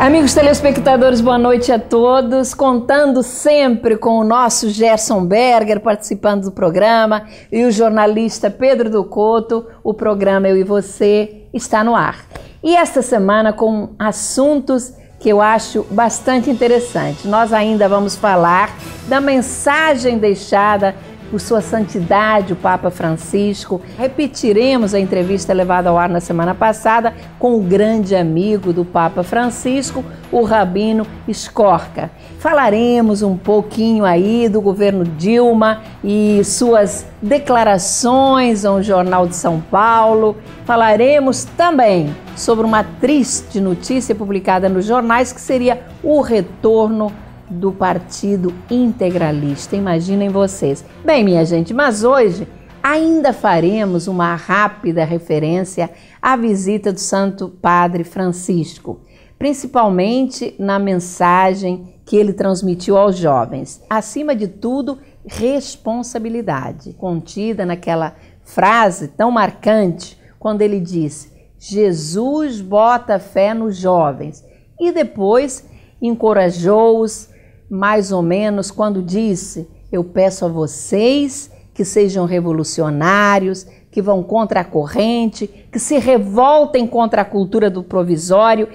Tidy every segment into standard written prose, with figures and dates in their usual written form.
Amigos telespectadores, boa noite a todos. Contando sempre com o nosso Gerson Berger participando do programa e o jornalista Pedro do Couto, o programa Eu e Você está no ar. E esta semana com assuntos que eu acho bastante interessantes. Nós ainda vamos falar da mensagem deixada por Sua Santidade, o Papa Francisco. Repetiremos a entrevista levada ao ar na semana passada com o grande amigo do Papa Francisco, o Rabino Skorka. Falaremos um pouquinho aí do governo Dilma e suas declarações ao Jornal de São Paulo. Falaremos também sobre uma triste notícia publicada nos jornais, que seria o retorno do Partido Integralista. Imaginem vocês. Bem, minha gente, mas hoje ainda faremos uma rápida referência à visita do Santo Padre Francisco, principalmente na mensagem que ele transmitiu aos jovens. Acima de tudo, responsabilidade, contida naquela frase tão marcante, quando ele disse: Jesus bota fé nos jovens, e depois encorajou-os, mais ou menos, quando disse: eu peço a vocês que sejam revolucionários, que vão contra a corrente, que se revoltem contra a cultura do provisório,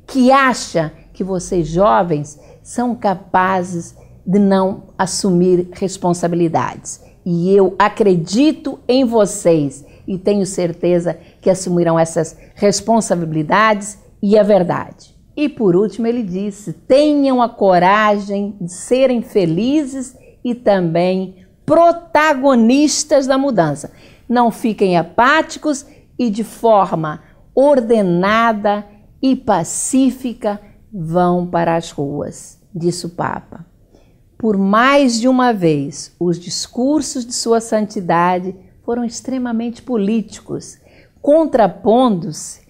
que acha que vocês jovens são capazes de não assumir responsabilidades. E eu acredito em vocês e tenho certeza que assumirão essas responsabilidades e a verdade. E por último ele disse: tenham a coragem de serem felizes e também protagonistas da mudança. Não fiquem apáticos e de forma ordenada e pacífica vão para as ruas, disse o Papa. Por mais de uma vez, os discursos de Sua Santidade foram extremamente políticos, contrapondo-se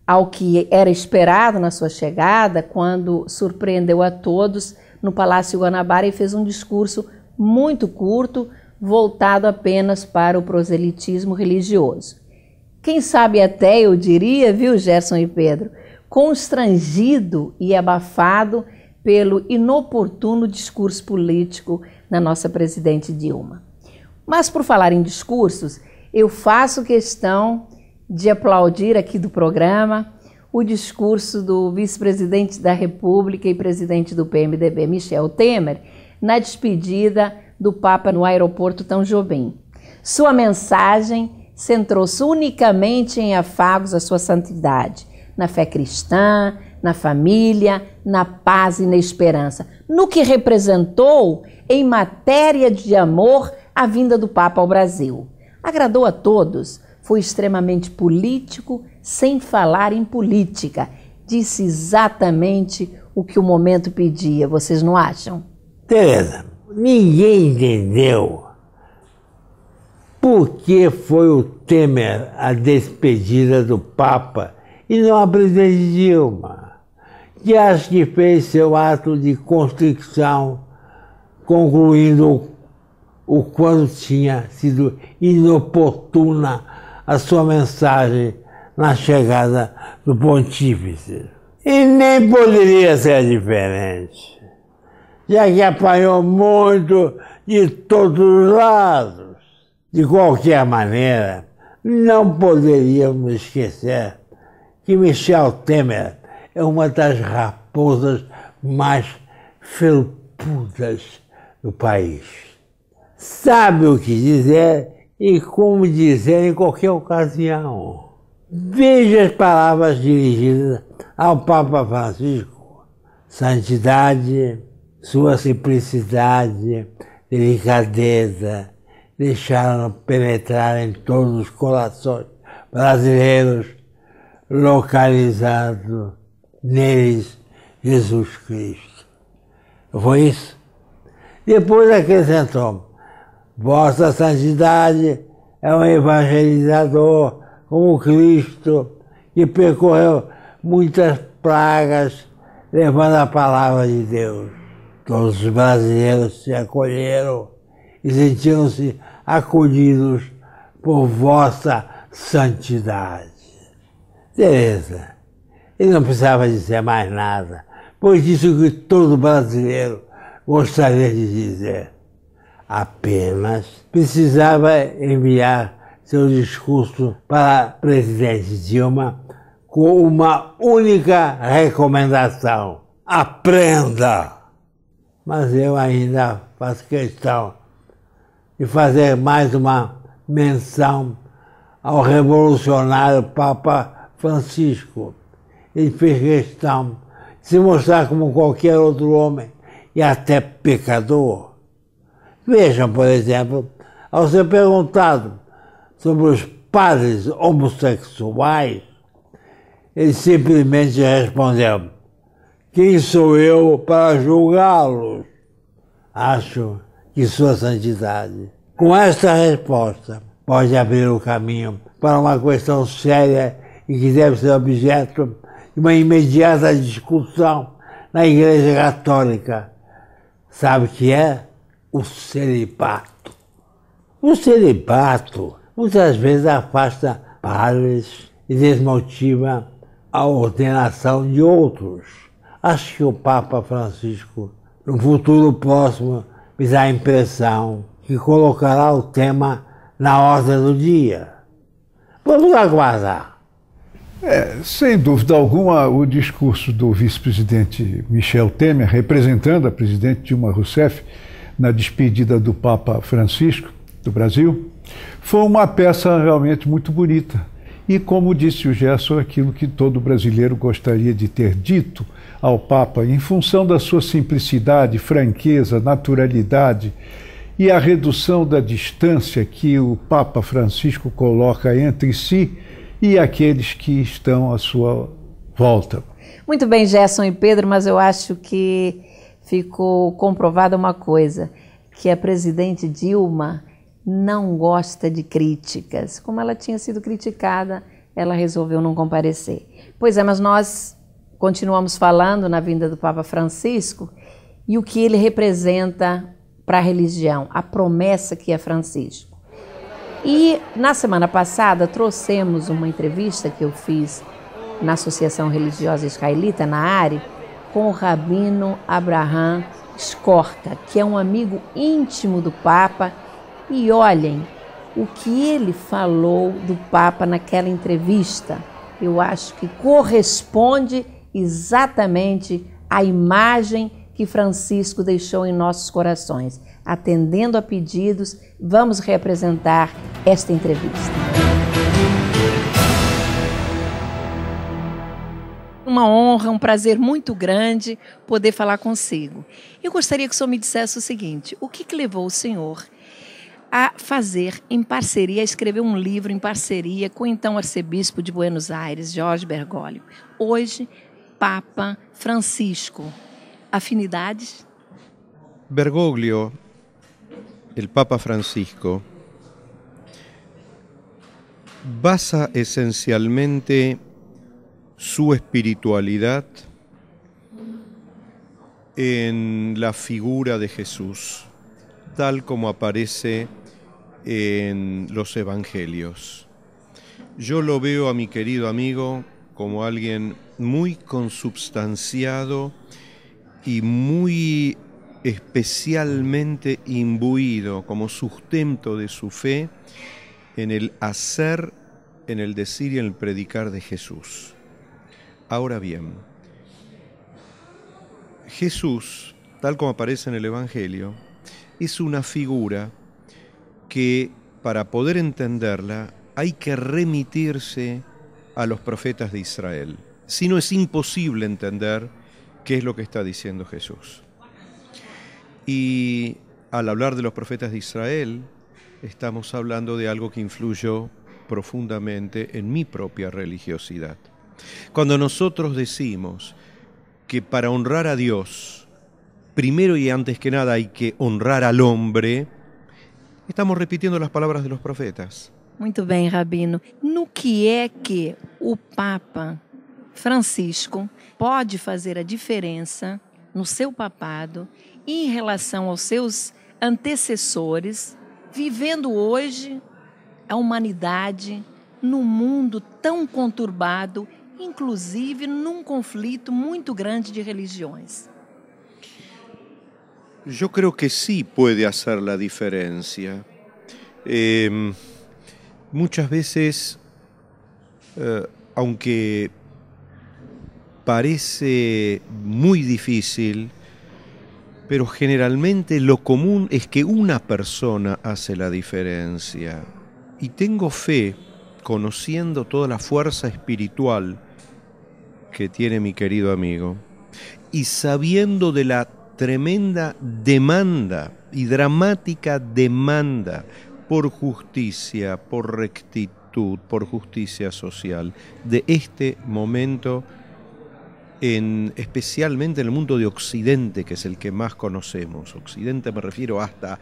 ao que era esperado na sua chegada, quando surpreendeu a todos no Palácio Guanabara e fez um discurso muito curto, voltado apenas para o proselitismo religioso. Quem sabe até, eu diria, viu, Gerson e Pedro, constrangido e abafado pelo inoportuno discurso político da nossa presidente Dilma. Mas por falar em discursos, eu faço questão de aplaudir aqui do programa o discurso do vice-presidente da República e presidente do PMDB, Michel Temer, na despedida do Papa no aeroporto Tom Jobim. Sua mensagem centrou-se unicamente em afagos à Sua Santidade, na fé cristã, na família, na paz e na esperança, no que representou em matéria de amor a vinda do Papa ao Brasil. Agradou a todos. Foi extremamente político, sem falar em política. Disse exatamente o que o momento pedia, vocês não acham? Tereza, ninguém entendeu por que foi o Temer a despedida do Papa e não a presidente Dilma, que acho que fez seu ato de contrição, concluindo o quanto tinha sido inoportuna a sua mensagem na chegada do pontífice. E nem poderia ser diferente, já que apanhou muito de todos os lados. De qualquer maneira, não poderíamos esquecer que Michel Temer é uma das raposas mais felpudas do país. Sabe o que dizer e como dizer em qualquer ocasião. Veja as palavras dirigidas ao Papa Francisco. Santidade, sua simplicidade, delicadeza, deixaram penetrar em todos os corações brasileiros, localizado neles Jesus Cristo. Foi isso? Depois acrescentou: Vossa Santidade é um evangelizador como Cristo, que percorreu muitas pragas, levando a palavra de Deus. Todos os brasileiros se acolheram e sentiram-se acolhidos por Vossa Santidade. Tereza, Ele não precisava dizer mais nada, pois disse o que todo brasileiro gostaria de dizer. Apenas precisava enviar seu discurso para a presidente Dilma com uma única recomendação: aprenda! Mas eu ainda faço questão de fazer mais uma menção ao revolucionário Papa Francisco. Ele fez questão de se mostrar como qualquer outro homem e até pecador. Vejam, por exemplo, ao ser perguntado sobre os padres homossexuais, ele simplesmente respondeu: quem sou eu para julgá-los? Acho que Sua Santidade, com esta resposta, pode abrir o caminho para uma questão séria e que deve ser objeto de uma imediata discussão na Igreja Católica. Sabe o que é? O celibato. O celibato muitas vezes afasta padres e desmotiva a ordenação de outros. Acho que o Papa Francisco, no futuro próximo, me dá a impressão que colocará o tema na ordem do dia. Vamos aguardar. Sem dúvida alguma, o discurso do vice-presidente Michel Temer, representando a presidente Dilma Rousseff, na despedida do Papa Francisco, do Brasil, foi uma peça realmente muito bonita. E, como disse o Gerson, aquilo que todo brasileiro gostaria de ter dito ao Papa, em função da sua simplicidade, franqueza, naturalidade e a redução da distância que o Papa Francisco coloca entre si e aqueles que estão à sua volta. Muito bem, Gerson e Pedro, mas eu acho que ficou comprovada uma coisa, que a presidente Dilma não gosta de críticas. Como ela tinha sido criticada, ela resolveu não comparecer. Pois é, mas nós continuamos falando na vinda do Papa Francisco e o que ele representa para a religião, a promessa que é Francisco. E na semana passada trouxemos uma entrevista que eu fiz na Associação Religiosa Israelita, na ARI, com o rabino Abraham Skorka, que é um amigo íntimo do Papa. E olhem o que ele falou do Papa naquela entrevista. Eu acho que corresponde exatamente à imagem que Francisco deixou em nossos corações. Atendendo a pedidos, vamos reapresentar esta entrevista. Uma honra, um prazer muito grande poder falar consigo. Eu gostaria que o senhor me dissesse o seguinte: o que levou o senhor a fazer em parceria, a escrever um livro em parceria com o então arcebispo de Buenos Aires, Jorge Bergoglio, hoje Papa Francisco? Afinidades? Bergoglio, el Papa Francisco, basa esencialmente su espiritualidad en la figura de Jesús, tal como aparece en los evangelios. Yo lo veo a mi querido amigo como alguien muy consubstanciado y muy especialmente imbuido como sustento de su fe en el hacer, en el decir y en el predicar de Jesús. Ahora bien, Jesús, tal como aparece en el Evangelio, es una figura que, para poder entenderla, hay que remitirse a los profetas de Israel. Si no, es imposible entender qué es lo que está diciendo Jesús. Y al hablar de los profetas de Israel, estamos hablando de algo que influyó profundamente en mi propia religiosidad. Cuando nosotros decimos que para honrar a Dios, primero y antes que nada hay que honrar al hombre, estamos repitiendo las palabras de los profetas. Muito bem, Rabino. No que é que o Papa Francisco pode fazer a diferença no seu papado e em relação aos seus antecessores, vivendo hoje a humanidade num mundo tão conturbado inclusive num conflito muito grande de religiões? Yo creo que sí puede hacer la diferencia. Muchas veces, aunque parece muy difícil, pero generalmente lo común es que una persona hace la diferencia. Y tengo fe, conociendo toda la fuerza espiritual que tiene mi querido amigo, y sabiendo de la tremenda demanda y dramática demanda por justicia, por rectitud, por justicia social, de este momento, especialmente en el mundo de Occidente, que es el que más conocemos. Occidente me refiero hasta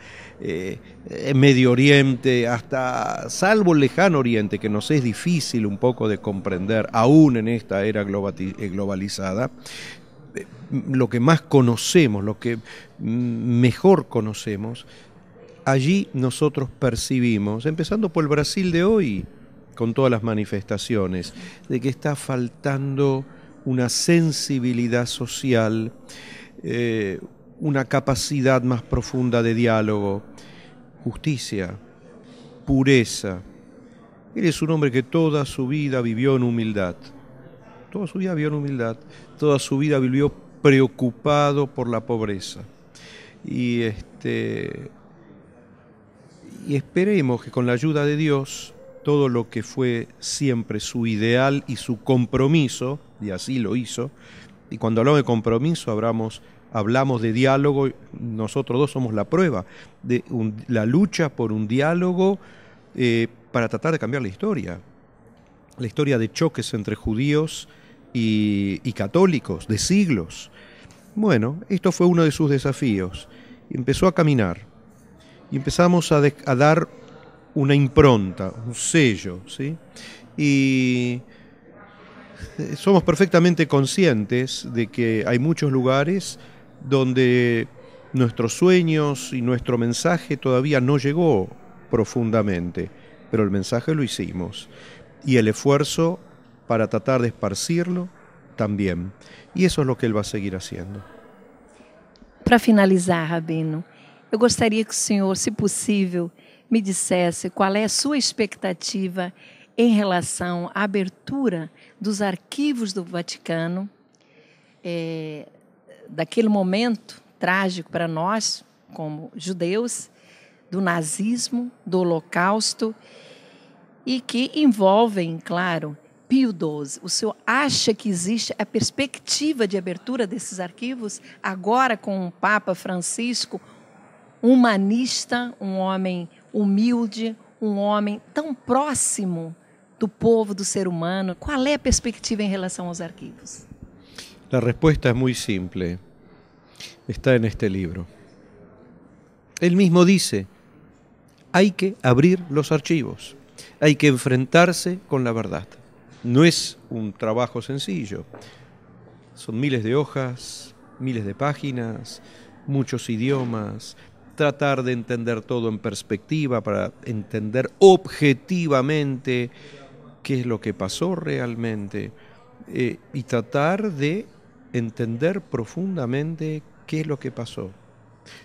Medio Oriente, hasta salvo el lejano Oriente, que nos es difícil un poco de comprender, aún en esta era globalizada. Lo que más conocemos, lo que mejor conocemos, allí nosotros percibimos, empezando por el Brasil de hoy, con todas las manifestaciones, de que está faltando una sensibilidad social, una capacidad más profunda de diálogo, justicia, pureza. Él es un hombre que toda su vida vivió en humildad. Toda su vida vivió en humildad, toda su vida vivió preocupado por la pobreza. Y esperemos que con la ayuda de Dios, todo lo que fue siempre su ideal y su compromiso, y así lo hizo, y cuando hablamos de compromiso hablamos de diálogo, nosotros dos somos la prueba, de la lucha por un diálogo para tratar de cambiar la historia de choques entre judíos y católicos, de siglos. Bueno, esto fue uno de sus desafíos. Empezó a caminar y empezamos a dar una impronta, un sello, ¿sí? Y somos perfectamente conscientes de que hay muchos lugares donde nuestros sueños y nuestro mensaje todavía no llegó profundamente, pero el mensaje lo hicimos. Y el esfuerzo para tratar de esparcirlo también. E isso é o que ele vai seguir fazendo. Para finalizar, Rabino, eu gostaria que o senhor, se possível, me dissesse qual é a sua expectativa em relação à abertura dos arquivos do Vaticano, daquele momento trágico para nós, como judeus, do nazismo, do Holocausto, e que envolvem, claro, Pio XII. O senhor acha que existe a perspectiva de abertura desses arquivos agora com o Papa Francisco, humanista, um homem humilde, um homem tão próximo do povo, do ser humano? Qual é a perspectiva em relação aos arquivos? A resposta é muito simples. Está en este libro. Él mismo dice, hay que abrir los archivos, hay que enfrentarse con la verdad. No es un trabajo sencillo. Son miles de hojas, miles de páginas, muchos idiomas. Tratar de entender todo en perspectiva para entender objetivamente qué es lo que pasó realmente y tratar de entender profundamente qué es lo que pasó.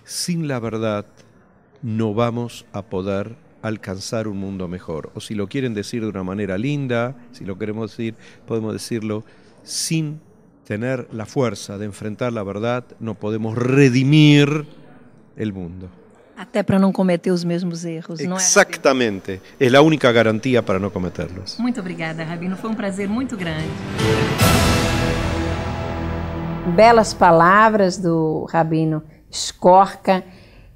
Sin la verdad no vamos a poder alcanzar un mundo mejor. O si lo quieren decir de una manera linda, si lo queremos decir, podemos decirlo, sin tener la fuerza de enfrentar la verdad, no podemos redimir el mundo. Até para não cometer os mesmos erros, não é? Exatamente. É a única garantia para não cometê-los. Muito obrigada, Rabino. Foi um prazer muito grande. Belas palavras do Rabino Skorka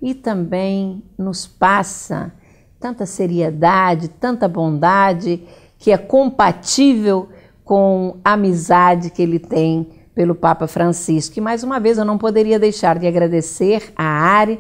e também nos passa tanta seriedade, tanta bondade, que é compatível com a amizade que ele tem pelo Papa Francisco. E mais uma vez eu não poderia deixar de agradecer a Ari,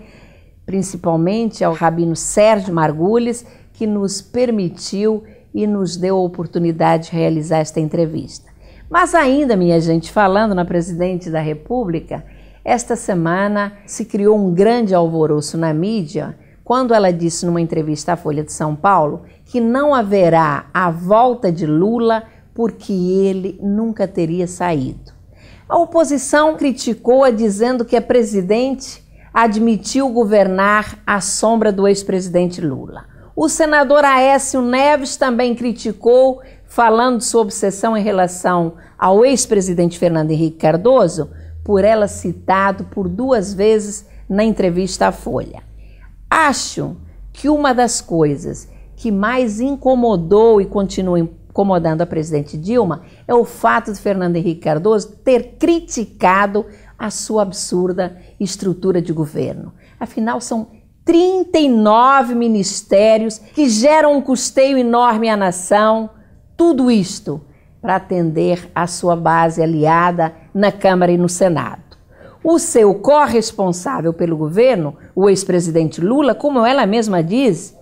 principalmente ao Rabino Sérgio Margulis, que nos permitiu e nos deu a oportunidade de realizar esta entrevista. Mas ainda, minha gente, falando na Presidente da República, esta semana se criou um grande alvoroço na mídia quando ela disse numa entrevista à Folha de São Paulo que não haverá a volta de Lula porque ele nunca teria saído. A oposição criticou-a dizendo que a presidente admitiu governar à sombra do ex-presidente Lula. O senador Aécio Neves também criticou, falando sua obsessão em relação ao ex-presidente Fernando Henrique Cardoso, por ela citado por 2 vezes na entrevista à Folha. Acho que uma das coisas que mais incomodou e continua incomodando a presidente Dilma é o fato de Fernando Henrique Cardoso ter criticado a sua absurda estrutura de governo. Afinal, são 39 ministérios que geram um custeio enorme à nação, tudo isto para atender a sua base aliada na Câmara e no Senado. O seu corresponsável pelo governo, o ex-presidente Lula, como ela mesma diz,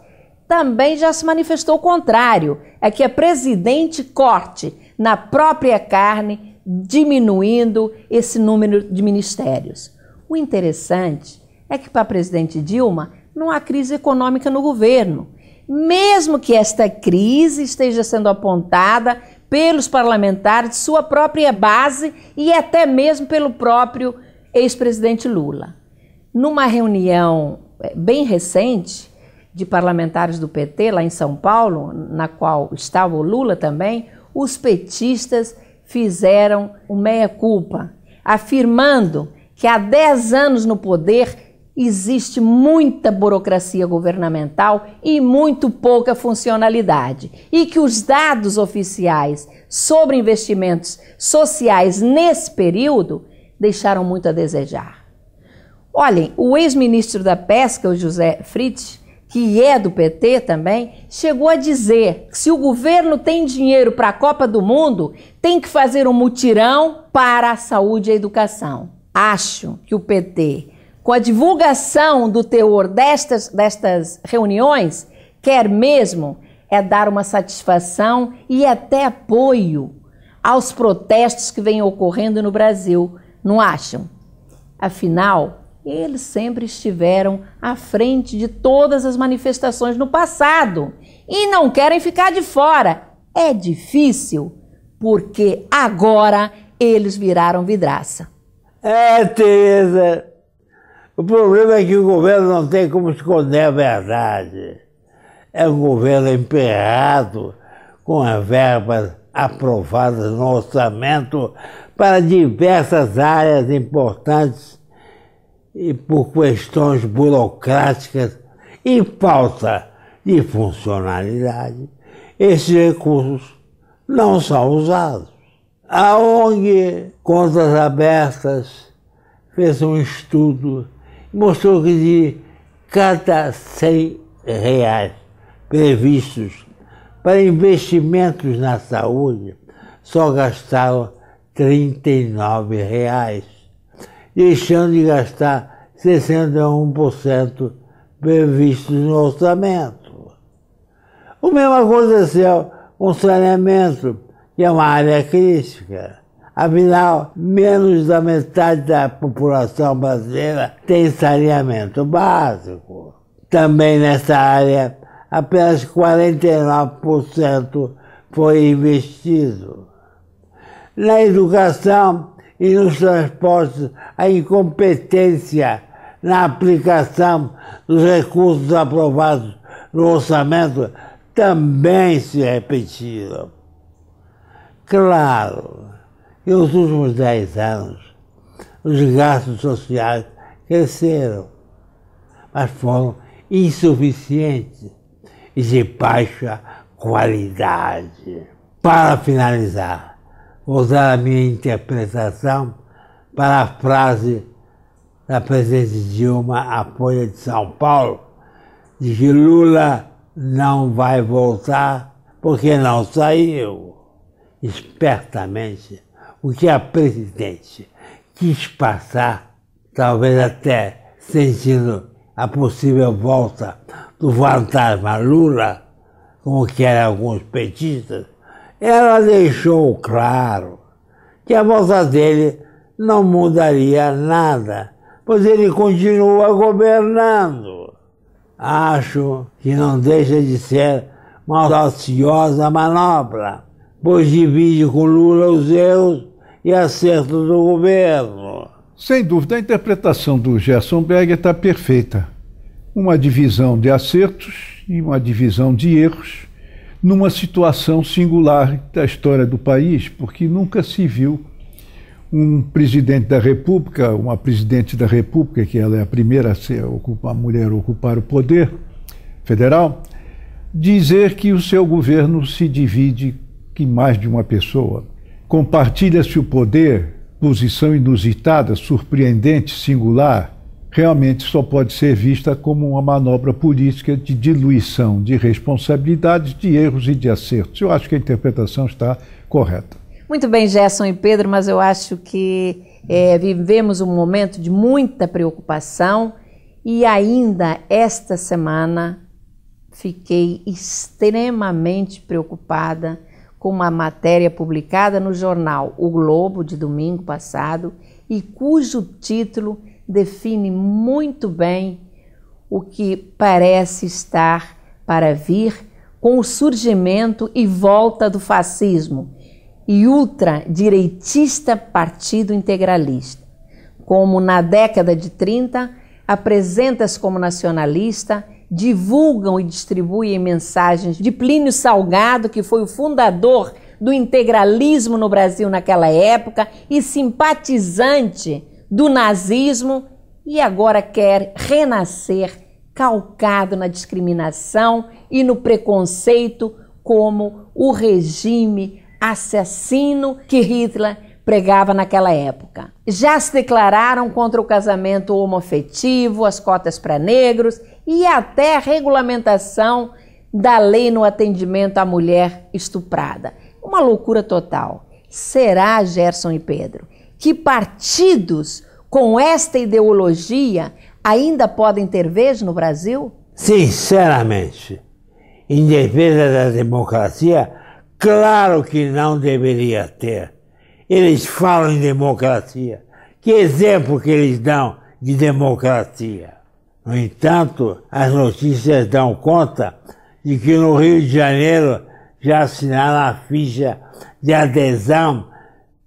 também já se manifestou o contrário, é que a presidente corte na própria carne, diminuindo esse número de ministérios. O interessante é que para a presidente Dilma não há crise econômica no governo, mesmo que esta crise esteja sendo apontada pelos parlamentares de sua própria base e até mesmo pelo próprio ex-presidente Lula. Numa reunião bem recente de parlamentares do PT lá em São Paulo, na qual estava o Lula também, os petistas fizeram o meia-culpa, afirmando que há 10 anos no poder existe muita burocracia governamental e muito pouca funcionalidade, e que os dados oficiais sobre investimentos sociais nesse período deixaram muito a desejar. Olhem, o ex-ministro da Pesca, o José Fritz, que é do PT também, chegou a dizer que se o governo tem dinheiro para a Copa do Mundo, tem que fazer um mutirão para a saúde e a educação. Acho que o PT, com a divulgação do teor destas reuniões, quer mesmo é dar uma satisfação e até apoio aos protestos que vêm ocorrendo no Brasil, não acham? Afinal, eles sempre estiveram à frente de todas as manifestações no passado e não querem ficar de fora. É difícil, porque agora eles viraram vidraça. Tereza, o problema é que o governo não tem como esconder a verdade. É um governo emperrado, com as verbas aprovadas no orçamento para diversas áreas importantes e por questões burocráticas e falta de funcionalidade, esses recursos não são usados. A ONG Contas Abertas fez um estudo e mostrou que de cada R$100 previstos para investimentos na saúde, só gastaram R$39, deixando de gastar 61% previstos no orçamento. O mesmo aconteceu com o saneamento, que é uma área crítica. Afinal, menos da metade da população brasileira tem saneamento básico. Também nessa área, apenas 49% foi investido. Na educação e nos transportes, a incompetência na aplicação dos recursos aprovados no orçamento também se repetiram. Claro que nos últimos 10 anos os gastos sociais cresceram, mas foram insuficientes e de baixa qualidade. Para finalizar, vou usar a minha interpretação para a frase da presidente Dilma à Folha de São Paulo, de que Lula não vai voltar porque não saiu. Espertamente, o que a presidente quis passar, talvez até sentindo a possível volta do fantasma Lula, como querem alguns petistas, ela deixou claro que a volta dele não mudaria nada, pois ele continua governando. Acho que não deixa de ser uma audaciosa manobra, pois divide com Lula os erros e acertos do governo. Sem dúvida, a interpretação do Gerson Berger está perfeita. Uma divisão de acertos e uma divisão de erros numa situação singular da história do país, porque nunca se viu um presidente da República, uma presidente da República, que ela é a primeira a mulher a ocupar o poder federal, dizer que o seu governo se divide em mais de uma pessoa. Compartilha-se o poder, posição inusitada, surpreendente, singular, realmente só pode ser vista como uma manobra política de diluição de responsabilidades, de erros e de acertos. Eu acho que a interpretação está correta. Muito bem, Gerson e Pedro, mas eu acho que vivemos um momento de muita preocupação e ainda esta semana fiquei extremamente preocupada com uma matéria publicada no jornal O Globo, de domingo passado, e cujo título define muito bem o que parece estar para vir com o surgimento e volta do fascismo e ultradireitista partido integralista. Como na década de 30, apresenta-se como nacionalista, divulgam e distribuem mensagens de Plínio Salgado, que foi o fundador do integralismo no Brasil naquela época e simpatizante do nazismo, e agora quer renascer calcado na discriminação e no preconceito como o regime assassino que Hitler pregava naquela época. Já se declararam contra o casamento homoafetivo, as cotas para negros e até a regulamentação da lei no atendimento à mulher estuprada. Uma loucura total. Será, Gerson e Pedro, que partidos com esta ideologia ainda podem ter vez no Brasil? Sinceramente, em defesa da democracia, claro que não deveria ter. Eles falam em democracia. Que exemplo que eles dão de democracia? No entanto, as notícias dão conta de que no Rio de Janeiro já assinaram a ficha de adesão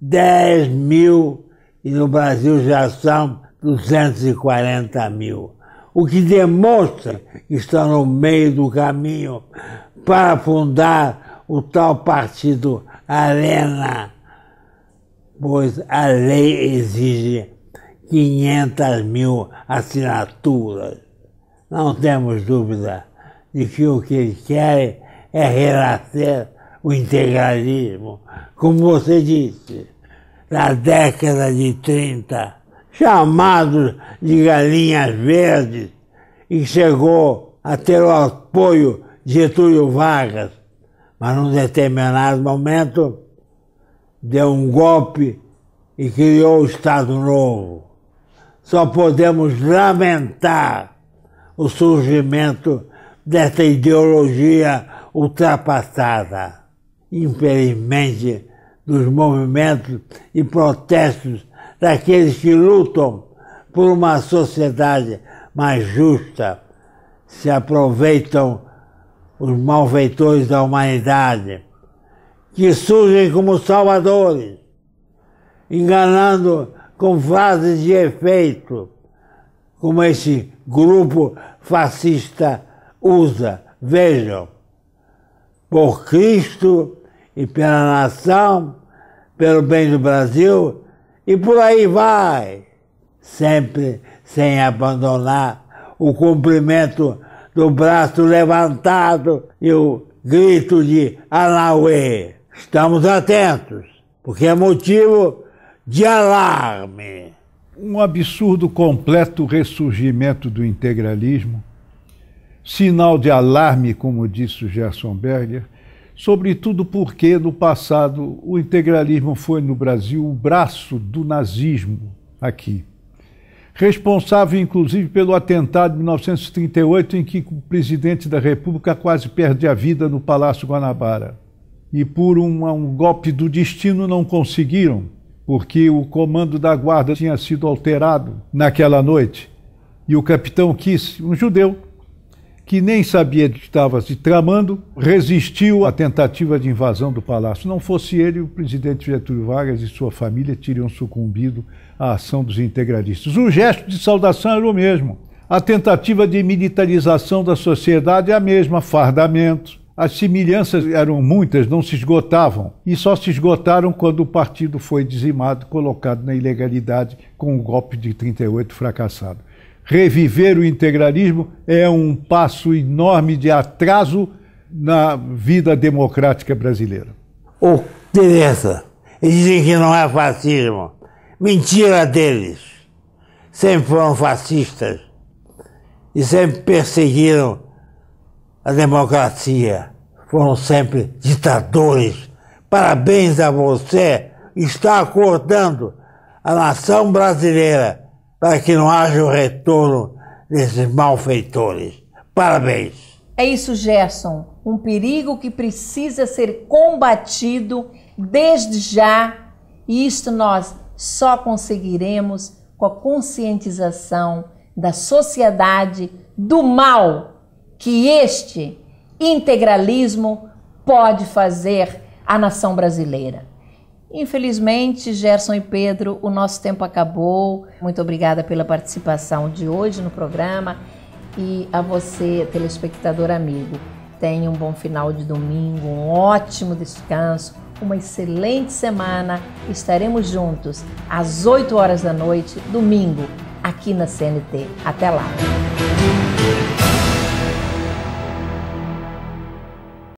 10 mil e no Brasil já são 240 mil. O que demonstra que estão no meio do caminho para fundar o tal partido Arena, pois a lei exige 500 mil assinaturas. Não temos dúvida de que o que eles querem é renascer o integralismo, como você disse, na década de 30, chamados de galinhas verdes, e chegou a ter o apoio de Getúlio Vargas, mas num determinado momento deu um golpe e criou o Estado Novo. Só podemos lamentar o surgimento dessa ideologia ultrapassada. Infelizmente, dos movimentos e protestos daqueles que lutam por uma sociedade mais justa, se aproveitam os malfeitores da humanidade, que surgem como salvadores, enganando com frases de efeito, como esse grupo fascista usa. Vejam, por Cristo e pela nação, pelo bem do Brasil, e por aí vai, sempre sem abandonar o cumprimento do braço levantado e o grito de Alauê. Estamos atentos, porque é motivo de alarme. Um absurdo completo ressurgimento do integralismo, sinal de alarme, como disse o Gerson Berger, sobretudo porque no passado o integralismo foi no Brasil o braço do nazismo aqui. Responsável inclusive pelo atentado de 1938 em que o presidente da República quase perde a vida no Palácio Guanabara. E por um golpe do destino não conseguiram, porque o comando da guarda tinha sido alterado naquela noite. E o capitão Kiss, um judeu, que nem sabia que estava se tramando, resistiu à tentativa de invasão do palácio. Se não fosse ele, o presidente Getúlio Vargas e sua família teriam sucumbido à ação dos integralistas. O gesto de saudação era o mesmo. A tentativa de militarização da sociedade é a mesma, fardamento. As semelhanças eram muitas, não se esgotavam, e só se esgotaram quando o partido foi dizimado, colocado na ilegalidade com o golpe de 38 fracassado. Reviver o integralismo é um passo enorme de atraso na vida democrática brasileira. Ô, Tereza, eles dizem que não é fascismo. Mentira deles. Sempre foram fascistas e sempre perseguiram a democracia. Foram sempre ditadores. Parabéns a você. Está acordando a nação brasileira para que não haja o retorno desses malfeitores. Parabéns. É isso, Gerson. Um perigo que precisa ser combatido desde já. E isto nós só conseguiremos com a conscientização da sociedade do mal que este integralismo pode fazer à nação brasileira. Infelizmente, Gerson e Pedro, o nosso tempo acabou. Muito obrigada pela participação de hoje no programa. E a você, telespectador amigo, tenha um bom final de domingo, um ótimo descanso, uma excelente semana. Estaremos juntos às 8 horas da noite, domingo, aqui na CNT. Até lá!